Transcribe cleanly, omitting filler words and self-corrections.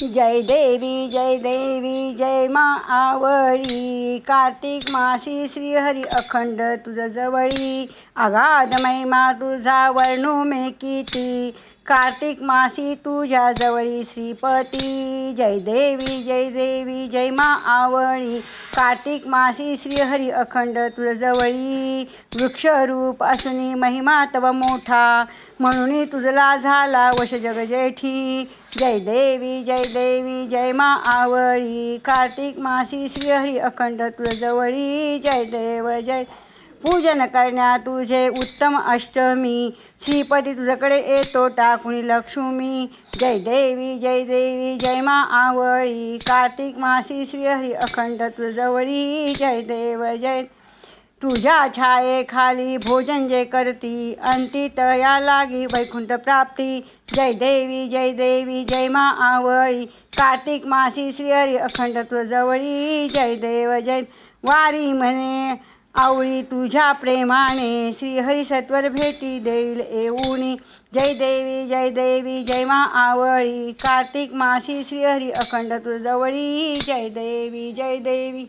जय देवी जय मा आवळी। कार्तिक मासी श्रीहरी अखंड तुझ जवळी। अगाध महिमा तुझा वर्णू मे किती। कार्तिक मासी तुझ्या जवळी श्रीपती। जय देवी जय मा आवळी। कार्तिक मासी श्रीहरी अखंड तुझ जवळी। वृक्षरूप असुनी महिमा तव मोठा। म्हणून तुझला झाला वश जगजेठी। जय देवी जय मा आवळी। कार्तिक मासी श्रीहरी अखंड तुझ जवळी। जय देव जय पूजन करण्या तुझे उत्तम अष्टमी। श्रीपती तुझकडे येतो टाकुनी लक्ष्मी। जय देवी जय मा आवळी। कार्तिक मासी श्रीहरी अखंड तुझ जवळी। जय देव जय तुझ्या छायेखाली भोजन जे करती। अंती तया लागी वैकुंठ प्राप्ती। जय देवी जय मा आवळी। कार्तिक मासी श्रीहरी अखंड तुझ जवळी। जय देव जय वारी म्हणे आवळी तुझ्या प्रेमाने। श्रीहरी सत्वर भेटी देईल येऊनी। जय देवी जय मा आवळी। कार्तिक मासी श्रीहरी अखंड तुझ जवळी। जय देवी